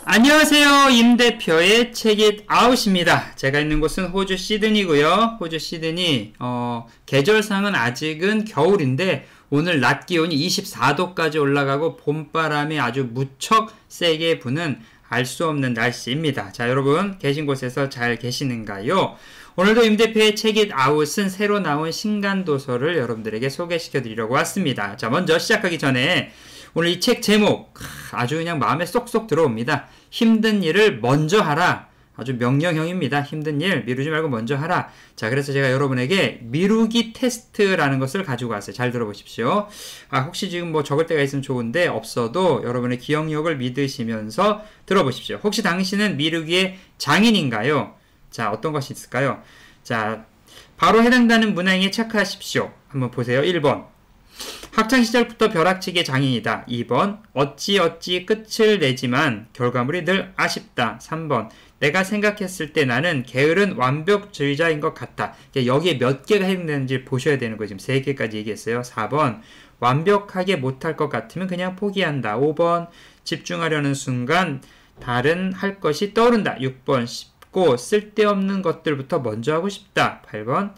안녕하세요. 임 대표의 책잇 아웃입니다. 제가 있는 곳은 호주 시드니고요. 호주 시드니 계절상은 아직은 겨울인데 오늘 낮 기온이 24도까지 올라가고 봄바람이 아주 무척 세게 부는 알 수 없는 날씨입니다. 자, 여러분 계신 곳에서 잘 계시는가요? 오늘도 임 대표의 책잇 아웃은 새로 나온 신간도서를 여러분들에게 소개시켜 드리려고 왔습니다. 자, 먼저 시작하기 전에 오늘 이 책 제목 아주 그냥 마음에 쏙쏙 들어옵니다. 힘든 일을 먼저 하라. 아주 명령형입니다. 힘든 일 미루지 말고 먼저 하라. 자, 그래서 제가 여러분에게 미루기 테스트라는 것을 가지고 왔어요. 잘 들어보십시오. 혹시 지금 뭐 적을 때가 있으면 좋은데 없어도 여러분의 기억력을 믿으시면서 들어보십시오. 혹시 당신은 미루기의 장인인가요? 자, 어떤 것이 있을까요? 자, 바로 해당되는 문항에 체크하십시오. 한번 보세요. 1번. 학창시절부터 벼락치기의 장인이다. 2번. 어찌어찌 끝을 내지만 결과물이 늘 아쉽다. 3번. 내가 생각했을 때 나는 게으른 완벽주의자인 것 같다. 여기에 몇 개가 해당되는지 보셔야 되는 거예요. 지금 3개까지 얘기했어요. 4번. 완벽하게 못할 것 같으면 그냥 포기한다. 5번. 집중하려는 순간 다른 할 것이 떠오른다. 6번. 쉽고 쓸데없는 것들부터 먼저 하고 싶다. 8번.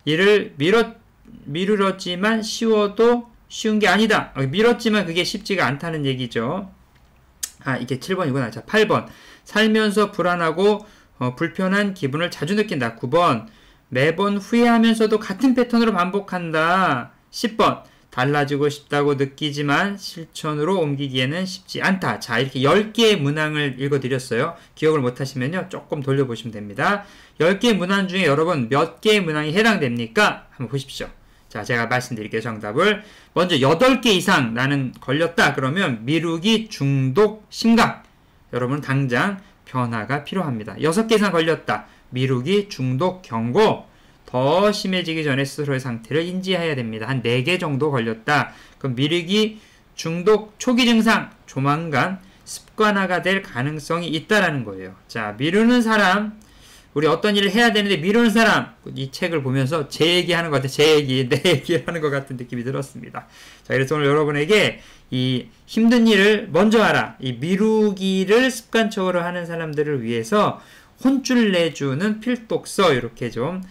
일을 미루었지만 쉬워도 쉬운 게 아니다. 미뤘지만 그게 쉽지가 않다는 얘기죠. 이게 7번이구나. 자, 8번. 살면서 불안하고 불편한 기분을 자주 느낀다. 9번. 매번 후회하면서도 같은 패턴으로 반복한다. 10번. 달라지고 싶다고 느끼지만 실천으로 옮기기에는 쉽지 않다. 자, 이렇게 10개의 문항을 읽어드렸어요. 기억을 못하시면요, 조금 돌려보시면 됩니다. 10개의 문항 중에 여러분 몇 개의 문항이 해당됩니까? 한번 보십시오. 자, 제가 말씀드릴게요. 정답을. 먼저 8개 이상 나는 걸렸다. 그러면 미루기 중독 심각. 여러분 당장 변화가 필요합니다. 6개 이상 걸렸다. 미루기 중독 경고. 더 심해지기 전에 스스로의 상태를 인지해야 됩니다. 한 4개 정도 걸렸다. 그럼 미루기 중독 초기 증상. 조만간 습관화가 될 가능성이 있다라는 거예요. 자, 미루는 사람. 우리 어떤 일을 해야 되는데 미루는 사람, 이 책을 보면서 제 얘기하는 것 같아요. 제 얘기, 내 얘기하는 것 같은 느낌이 들었습니다. 자, 그래서 오늘 여러분에게 이 힘든 일을 먼저 하라, 이 미루기를 습관적으로 하는 사람들을 위해서 혼쭐 내주는 필독서, 이렇게 좀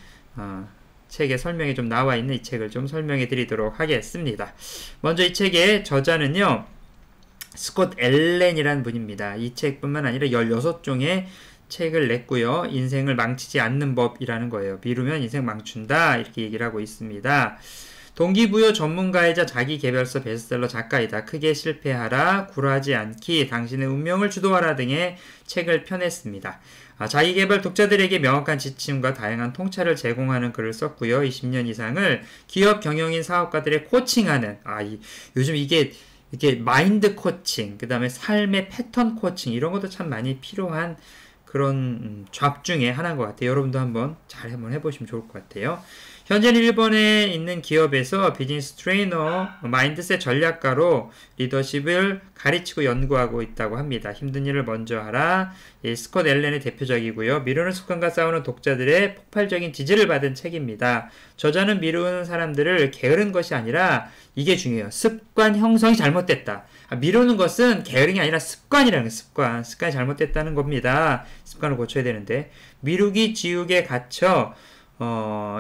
책에 설명이 좀 나와 있는 이 책을 좀 설명해 드리도록 하겠습니다. 먼저 이 책의 저자는요, 스콧 앨렌이라는 분입니다. 이 책뿐만 아니라 16종의 책을 냈고요. 인생을 망치지 않는 법이라는 거예요. 미루면 인생 망춘다, 이렇게 얘기를 하고 있습니다. 동기부여 전문가이자 자기계발서 베스트셀러 작가이다. 크게 실패하라, 굴하지 않기, 당신의 운명을 주도하라 등의 책을 펴냈습니다. 자기계발 독자들에게 명확한 지침과 다양한 통찰을 제공하는 글을 썼고요. 20년 이상을 기업 경영인 사업가들의 코칭하는, 요즘 이게 마인드 코칭, 그 다음에 삶의 패턴 코칭, 이런 것도 참 많이 필요한 그런 잡 중에 하나인 것 같아요. 여러분도 한번 해보시면 좋을 것 같아요. 현재는 일본에 있는 기업에서 비즈니스 트레이너, 마인드셋 전략가로 리더십을 가르치고 연구하고 있다고 합니다. 힘든 일을 먼저 하라. 스콧 앨렌의 대표작이고요. 미루는 습관과 싸우는 독자들의 폭발적인 지지를 받은 책입니다. 저자는 미루는 사람들을 게으른 것이 아니라, 이게 중요해요, 습관 형성이 잘못됐다. 미루는 것은 게으름이 아니라 습관이라는 거예요. 습관이 잘못됐다는 겁니다. 습관을 고쳐야 되는데, 미루기 지옥에 갇혀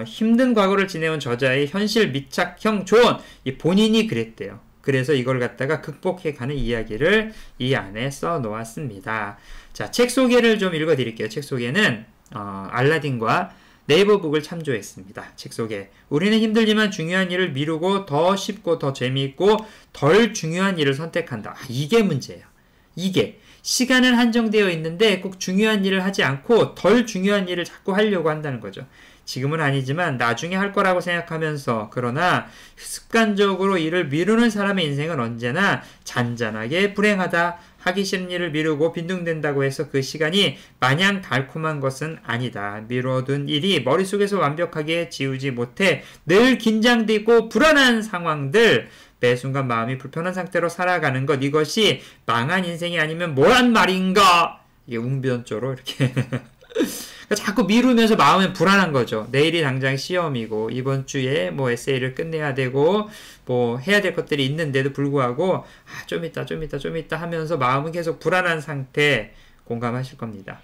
힘든 과거를 지내온 저자의 현실 밀착형 조언, 본인이 그랬대요. 그래서 이걸 갖다가 극복해가는 이야기를 이 안에 써놓았습니다. 자, 책 소개를 좀 읽어드릴게요. 책 소개는 알라딘과 네이버북을 참조했습니다. 책 소개. 우리는 힘들지만 중요한 일을 미루고 더 쉽고 더 재미있고 덜 중요한 일을 선택한다. 이게 문제예요. 이게 시간은 한정되어 있는데 꼭 중요한 일을 하지 않고 덜 중요한 일을 자꾸 하려고 한다는 거죠. 지금은 아니지만 나중에 할 거라고 생각하면서, 그러나 습관적으로 일을 미루는 사람의 인생은 언제나 잔잔하게 불행하다. 하기 싫은 일을 미루고 빈둥댄다고 해서 그 시간이 마냥 달콤한 것은 아니다. 미뤄둔 일이 머릿속에서 완벽하게 지우지 못해 늘 긴장되고 불안한 상황들, 매 순간 마음이 불편한 상태로 살아가는 것, 이것이 망한 인생이 아니면 뭐란 말인가? 이게 웅변조로 이렇게 그러니까 자꾸 미루면서 마음은 불안한 거죠. 내일이 당장 시험이고 이번 주에 뭐 에세이를 끝내야 되고 뭐 해야 될 것들이 있는데도 불구하고 좀 있다 하면서 마음은 계속 불안한 상태. 공감하실 겁니다.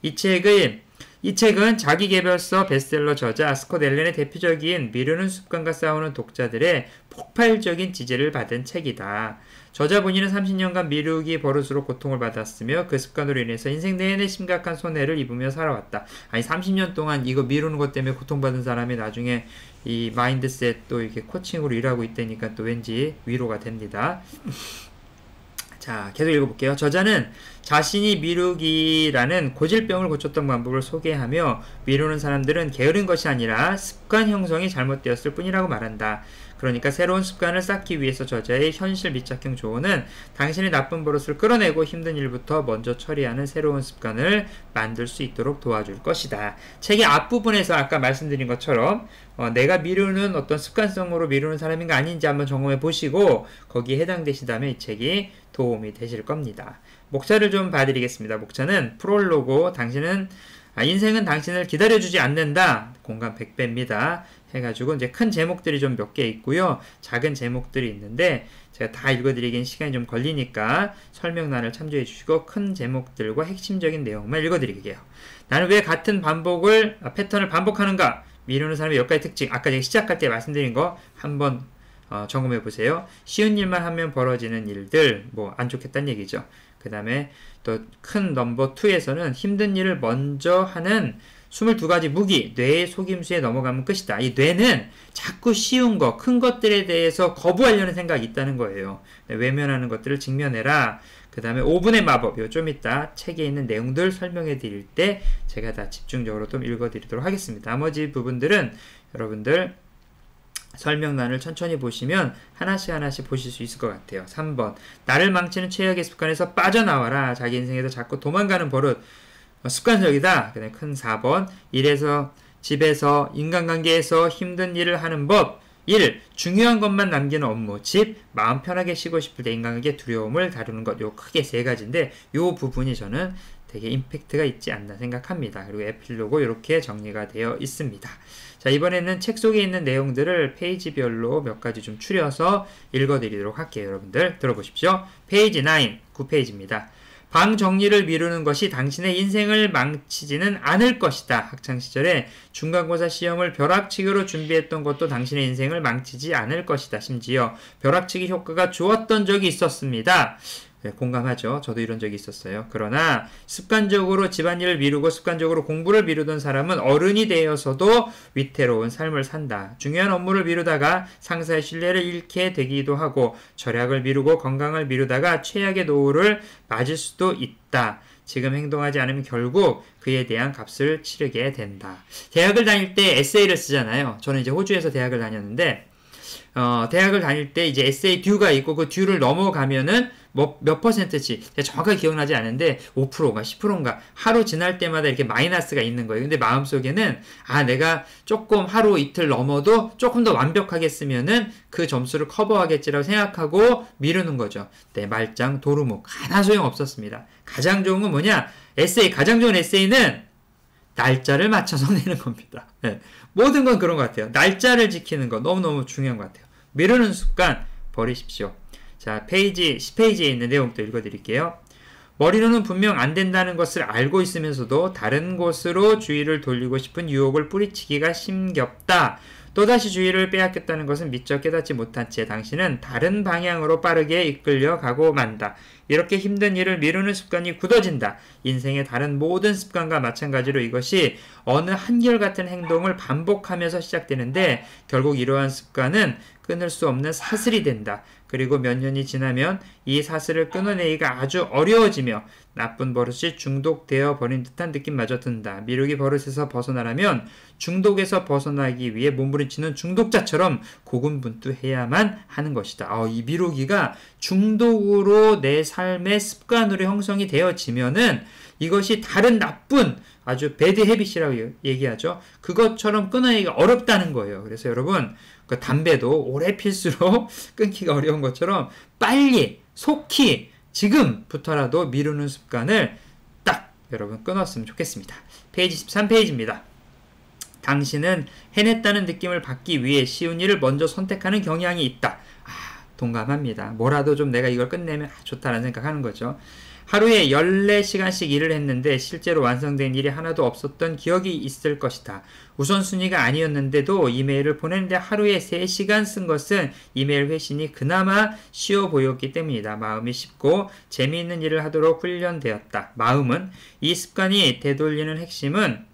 이 책은 자기계발서 베스트셀러 저자 스콧 앨런의 대표적인 미루는 습관과 싸우는 독자들의 폭발적인 지지를 받은 책이다. 저자 본인은 30년간 미루기 버릇으로 고통을 받았으며 그 습관으로 인해서 인생 내내 심각한 손해를 입으며 살아왔다. 아니 30년 동안 이거 미루는 것 때문에 고통받은 사람이 나중에 이 마인드셋 또 이렇게 코칭으로 일하고 있다니까 또 왠지 위로가 됩니다. 자, 계속 읽어볼게요. 저자는 자신이 미루기라는 고질병을 고쳤던 방법을 소개하며 미루는 사람들은 게으른 것이 아니라 습관 형성이 잘못되었을 뿐이라고 말한다. 그러니까 새로운 습관을 쌓기 위해서 저자의 현실 밀착형 조언은 당신의 나쁜 버릇을 끌어내고 힘든 일부터 먼저 처리하는 새로운 습관을 만들 수 있도록 도와줄 것이다. 책의 앞부분에서 아까 말씀드린 것처럼 내가 미루는 어떤 습관성으로 미루는 사람인가 아닌지 한번 점검해 보시고 거기에 해당되신다면 이 책이 도움이 되실 겁니다. 목차를 좀 봐드리겠습니다. 목차는 프롤로그 인생은 당신을 기다려주지 않는다. 공감 100배입니다. 해가지고 이제 큰 제목들이 좀 몇 개 있고요. 작은 제목들이 있는데 제가 다 읽어드리기엔 시간이 좀 걸리니까 설명란을 참조해 주시고 큰 제목들과 핵심적인 내용만 읽어드릴게요. 나는 왜 같은 패턴을 반복하는가? 미루는 사람의 몇 가지 특징. 아까 제가 시작할 때 말씀드린 거 한번 점검해 보세요. 쉬운 일만 하면 벌어지는 일들, 뭐 안 좋겠다는 얘기죠. 그 다음에 또 큰 넘버 2에서는 힘든 일을 먼저 하는 22가지 무기, 뇌의 속임수에 넘어가면 끝이다. 이 뇌는 자꾸 쉬운 거, 큰 것들에 대해서 거부하려는 생각이 있다는 거예요. 외면하는 것들을 직면해라. 그 다음에 5분의 마법, 이거 좀 이따 책에 있는 내용들 설명해 드릴 때 제가 다 집중적으로 좀 읽어 드리도록 하겠습니다. 나머지 부분들은 여러분들 설명란을 천천히 보시면 하나씩 보실 수 있을 것 같아요. 3번, 나를 망치는 최악의 습관에서 빠져나와라. 자기 인생에서 자꾸 도망가는 버릇 습관적이다. 그 다음에 큰 4번, 일에서 집에서 인간관계에서 힘든 일을 하는 법. 1. 중요한 것만 남기는 업무. 집, 마음 편하게 쉬고 싶을 때 인간관계 두려움을 다루는 것. 요 크게 3가지인데 요 부분이 저는 되게 임팩트가 있지 않나 생각합니다. 그리고 에필로그 이렇게 정리가 되어 있습니다. 자, 이번에는 책 속에 있는 내용들을 페이지별로 몇 가지 좀 추려서 읽어드리도록 할게요. 여러분들 들어보십시오. 페이지 9, 9페이지입니다. 방 정리를 미루는 것이 당신의 인생을 망치지는 않을 것이다. 학창시절에 중간고사 시험을 벼락치기로 준비했던 것도 당신의 인생을 망치지 않을 것이다. 심지어 벼락치기 효과가 좋았던 적이 있었습니다. 네, 공감하죠. 저도 이런 적이 있었어요. 그러나 습관적으로 집안일을 미루고 습관적으로 공부를 미루던 사람은 어른이 되어서도 위태로운 삶을 산다. 중요한 업무를 미루다가 상사의 신뢰를 잃게 되기도 하고 절약을 미루고 건강을 미루다가 최악의 노후를 맞을 수도 있다. 지금 행동하지 않으면 결국 그에 대한 값을 치르게 된다. 대학을 다닐 때 에세이를 쓰잖아요. 저는 이제 호주에서 대학을 다녔는데 대학을 다닐 때 이제 에세이 듀가 있고 그 듀를 넘어가면은 몇 퍼센트치 정확하게 기억나지 않는데 5%인가 10%인가 하루 지날 때마다 이렇게 마이너스가 있는 거예요. 근데 마음속에는 내가 조금 하루 이틀 넘어도 조금 더 완벽하게 쓰면은 그 점수를 커버하겠지라고 생각하고 미루는 거죠. 네, 말짱 도루묵 하나 소용 없었습니다. 가장 좋은 건 뭐냐? 가장 좋은 에세이는 날짜를 맞춰서 내는 겁니다. 네, 모든 건 그런 것 같아요. 날짜를 지키는 거 너무너무 중요한 것 같아요. 미루는 습관 버리십시오. 자, 페이지 10페이지에 있는 내용도 읽어드릴게요. 머리로는 분명 안 된다는 것을 알고 있으면서도 다른 곳으로 주의를 돌리고 싶은 유혹을 뿌리치기가 힘겹다. 또다시 주의를 빼앗겼다는 것은 미처 깨닫지 못한 채 당신은 다른 방향으로 빠르게 이끌려 가고 만다. 이렇게 힘든 일을 미루는 습관이 굳어진다. 인생의 다른 모든 습관과 마찬가지로 이것이 어느 한결같은 행동을 반복하면서 시작되는데 결국 이러한 습관은 끊을 수 없는 사슬이 된다. 그리고 몇 년이 지나면 이 사슬을 끊어내기가 아주 어려워지며 나쁜 버릇이 중독되어 버린 듯한 느낌마저 든다. 미루기 버릇에서 벗어나려면 중독에서 벗어나기 위해 몸부림치는 중독자처럼 고군분투해야만 하는 것이다. 이 미루기가 중독으로 내 삶의 습관으로 형성이 되어지면은 이것이 다른 나쁜 아주 배드 헤빗이라고 얘기하죠. 그것처럼 끊어내기가 어렵다는 거예요. 그래서 여러분 그 담배도 오래 필수록 끊기가 어려운 것처럼 빨리 속히 지금부터라도 미루는 습관을 딱 여러분 끊었으면 좋겠습니다. 페이지 13페이지입니다. 당신은 해냈다는 느낌을 받기 위해 쉬운 일을 먼저 선택하는 경향이 있다. 동감합니다. 뭐라도 좀 내가 이걸 끝내면 좋다라는 생각하는 거죠. 하루에 14시간씩 일을 했는데 실제로 완성된 일이 하나도 없었던 기억이 있을 것이다. 우선순위가 아니었는데도 이메일을 보내는데 하루에 3시간 쓴 것은 이메일 회신이 그나마 쉬워 보였기 때문이다. 마음이 쉽고 재미있는 일을 하도록 훈련되었다. 마음은 이 습관이 되돌리는 핵심은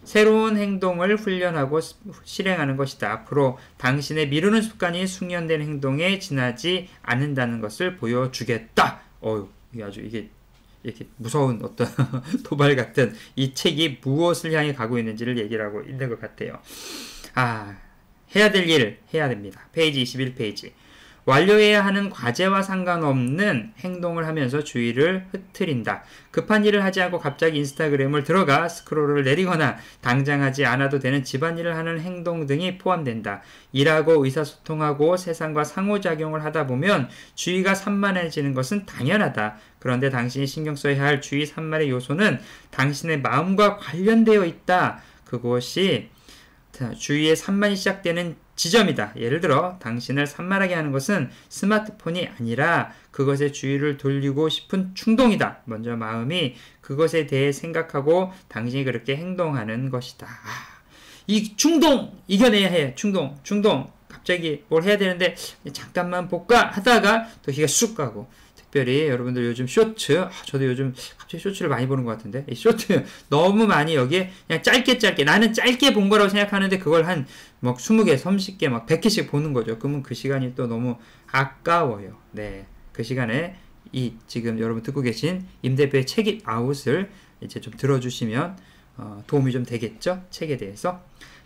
새로운 행동을 훈련하고 실행하는 것이다. 앞으로 당신의 미루는 습관이 숙련된 행동에 지나지 않는다는 것을 보여주겠다. 이게 이렇게 무서운 어떤 도발 같은 이 책이 무엇을 향해 가고 있는지를 얘기를 하고 있는 것 같아요. 해야 될 일 해야 됩니다. 페이지 21페이지. 완료해야 하는 과제와 상관없는 행동을 하면서 주의를 흐트린다. 급한 일을 하지 않고 갑자기 인스타그램을 들어가 스크롤을 내리거나 당장 하지 않아도 되는 집안일을 하는 행동 등이 포함된다. 일하고 의사소통하고 세상과 상호작용을 하다 보면 주의가 산만해지는 것은 당연하다. 그런데 당신이 신경 써야 할 주의 산만의 요소는 당신의 마음과 관련되어 있다. 그것이 주의의 산만이 시작되는 지점이다. 예를 들어 당신을 산만하게 하는 것은 스마트폰이 아니라 그것에 주의를 돌리고 싶은 충동이다. 먼저 마음이 그것에 대해 생각하고 당신이 그렇게 행동하는 것이다. 이 충동 이겨내야 해. 충동 갑자기 뭘 해야 되는데 잠깐만 볼까 하다가 또 기가 쑥 가고, 특별히 여러분들 요즘 쇼츠, 저도 요즘 갑자기 쇼츠를 많이 보는 것 같은데, 이 쇼츠 너무 많이 여기에 그냥 짧게 나는 짧게 본 거라고 생각하는데 그걸 한 막 20개, 30개, 막 100개씩 보는 거죠. 그러면 그 시간이 또 너무 아까워요. 네, 그 시간에 이 지금 여러분 듣고 계신 임 대표의 책 잇 아웃을 이제 좀 들어주시면 도움이 좀 되겠죠? 책에 대해서.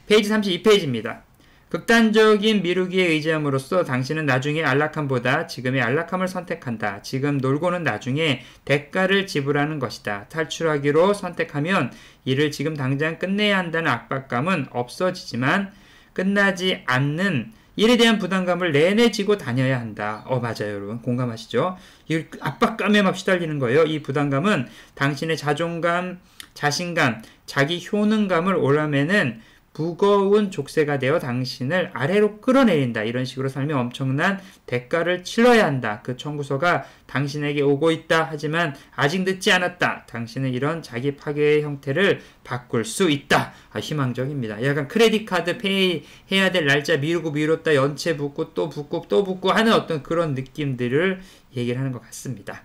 페이지 32페이지입니다. 극단적인 미루기에 의지함으로써 당신은 나중의 안락함보다 지금의 안락함을 선택한다. 지금 놀고는 나중에 대가를 지불하는 것이다. 탈출하기로 선택하면 일을 지금 당장 끝내야 한다는 압박감은 없어지지만 끝나지 않는 일에 대한 부담감을 내내 지고 다녀야 한다. 맞아요, 여러분. 공감하시죠? 이 압박감에 막 시달리는 거예요. 이 부담감은 당신의 자존감, 자신감, 자기 효능감을 오려면은 무거운 족쇄가 되어 당신을 아래로 끌어내린다. 이런 식으로 살면 엄청난 대가를 치러야 한다. 그 청구서가 당신에게 오고 있다. 하지만 아직 늦지 않았다. 당신은 이런 자기 파괴의 형태를 바꿀 수 있다. 희망적입니다. 약간 크레딧 카드 페이 해야 될 날짜 미뤘다 연체 붓고 또 붓고 하는 어떤 그런 느낌들을 얘기를 하는 것 같습니다.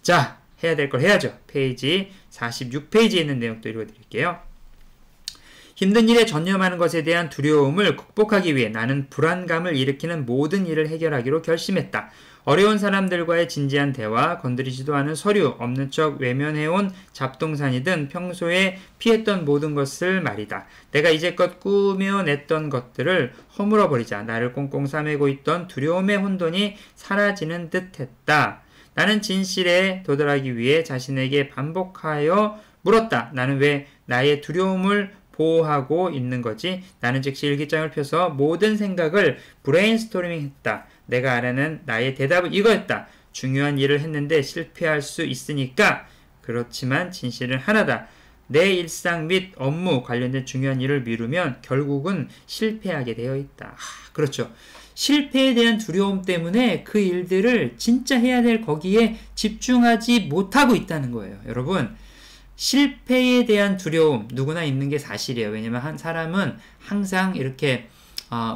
자, 해야 될 걸 해야죠. 페이지 46페이지에 있는 내용도 읽어드릴게요. 힘든 일에 전념하는 것에 대한 두려움을 극복하기 위해 나는 불안감을 일으키는 모든 일을 해결하기로 결심했다. 어려운 사람들과의 진지한 대화, 건드리지도 않은 서류, 없는 척 외면해온 잡동사니든 평소에 피했던 모든 것을 말이다. 내가 이제껏 꾸며냈던 것들을 허물어버리자. 나를 꽁꽁 싸매고 있던 두려움의 혼돈이 사라지는 듯 했다. 나는 진실에 도달하기 위해 자신에게 반복하여 물었다. 나는 왜 나의 두려움을 보호하고 있는 거지? 나는 즉시 일기장을 펴서 모든 생각을 브레인스토밍 했다. 내가 알아낸 나의 대답은 이거였다. 중요한 일을 했는데 실패할 수 있으니까. 그렇지만 진실은 하나다. 내 일상 및 업무 관련된 중요한 일을 미루면 결국은 실패하게 되어 있다. 그렇죠. 실패에 대한 두려움 때문에 그 일들을 진짜 해야 될 거기에 집중하지 못하고 있다는 거예요. 여러분, 실패에 대한 두려움 누구나 있는 게 사실이에요. 왜냐면 한 사람은 항상 이렇게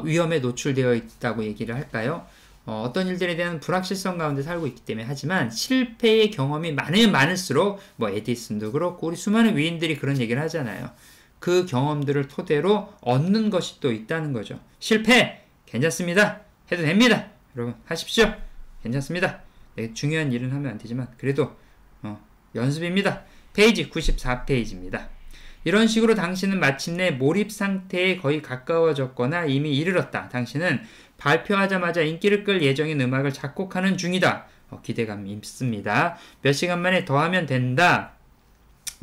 위험에 노출되어 있다고 얘기를 할까요? 어떤 일들에 대한 불확실성 가운데 살고 있기 때문에. 하지만 실패의 경험이 많으면 많을수록 에디슨도 그렇고 우리 수많은 위인들이 그런 얘기를 하잖아요. 그 경험들을 토대로 얻는 것이 또 있다는 거죠. 실패! 괜찮습니다. 해도 됩니다. 여러분 하십시오. 괜찮습니다. 중요한 일은 하면 안 되지만 그래도 연습입니다. 페이지 94페이지입니다. 이런 식으로 당신은 마침내 몰입 상태에 거의 가까워졌거나 이미 이르렀다. 당신은 발표하자마자 인기를 끌 예정인 음악을 작곡하는 중이다. 기대감이 있습니다. 몇 시간 만에 더 하면 된다.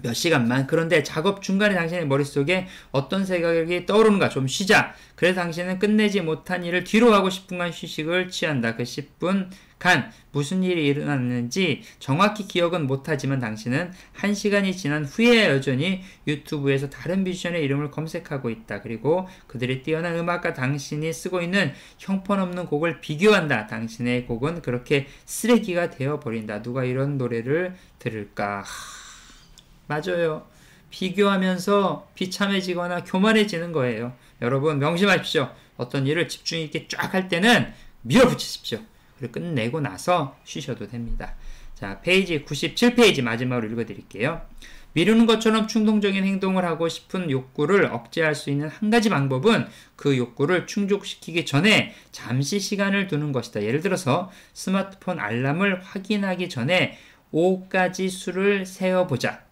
몇 시간만. 그런데 작업 중간에 당신의 머릿속에 어떤 생각이 떠오르는가. 좀 쉬자. 그래서 당신은 끝내지 못한 일을 뒤로 하고 10분간 휴식을 취한다. 그 10분간 무슨 일이 일어났는지 정확히 기억은 못하지만 당신은 1시간이 지난 후에 여전히 유튜브에서 다른 뮤지션의 이름을 검색하고 있다. 그리고 그들의 뛰어난 음악과 당신이 쓰고 있는 형편없는 곡을 비교한다. 당신의 곡은 그렇게 쓰레기가 되어버린다. 누가 이런 노래를 들을까. 맞아요. 비교하면서 비참해지거나 교만해지는 거예요. 여러분 명심하십시오. 어떤 일을 집중 있게 쫙 할 때는 밀어붙이십시오. 그리고 끝내고 나서 쉬셔도 됩니다. 자, 페이지 97페이지 마지막으로 읽어드릴게요. 미루는 것처럼 충동적인 행동을 하고 싶은 욕구를 억제할 수 있는 한 가지 방법은 그 욕구를 충족시키기 전에 잠시 시간을 두는 것이다. 예를 들어서 스마트폰 알람을 확인하기 전에 5가지 수를 세어보자.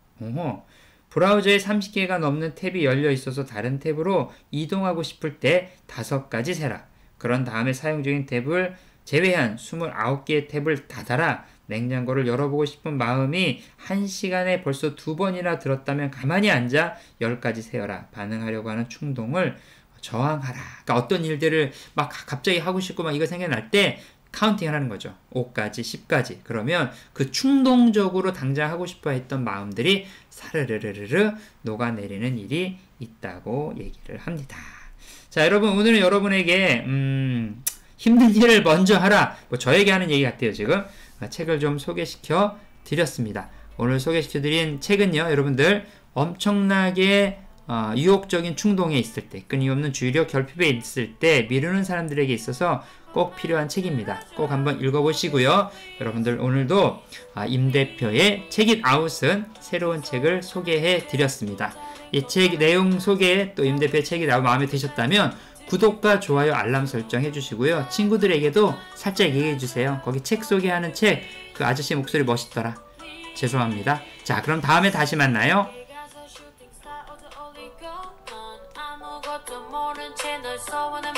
브라우저에 30개가 넘는 탭이 열려 있어서 다른 탭으로 이동하고 싶을 때 5가지 세라. 그런 다음에 사용 중인 탭을 제외한 29개의 탭을 닫아라. 냉장고를 열어보고 싶은 마음이 1시간에 벌써 2번이나 들었다면 가만히 앉아 10가지 세어라. 반응하려고 하는 충동을 저항하라. 그러니까 어떤 일들을 막 갑자기 하고 싶고 막 이거 생각날 때 카운팅을 하는 거죠. 5가지, 10가지. 그러면 그 충동적으로 당장 하고 싶어 했던 마음들이 사르르르르 녹아내리는 일이 있다고 얘기를 합니다. 자, 여러분 오늘은 여러분에게 힘든 일을 먼저 하라. 뭐 저에게 하는 얘기 같아요. 지금 책을 좀 소개시켜 드렸습니다. 오늘 소개시켜 드린 책은요. 여러분들 엄청나게 유혹적인 충동에 있을 때, 끊임없는 주의력 결핍에 있을 때 미루는 사람들에게 있어서 꼭 필요한 책입니다. 꼭 한번 읽어보시고요. 여러분들 오늘도 임 대표의 책 잇 아웃은 새로운 책을 소개해 드렸습니다. 이 책 내용 소개 또 임 대표의 책 잇 아웃 마음에 드셨다면 구독과 좋아요 알람 설정 해주시고요. 친구들에게도 살짝 얘기해 주세요. 거기 책 소개하는 책 그 아저씨 목소리 멋있더라. 죄송합니다. 자, 그럼 다음에 다시 만나요. 모른 채널 소원을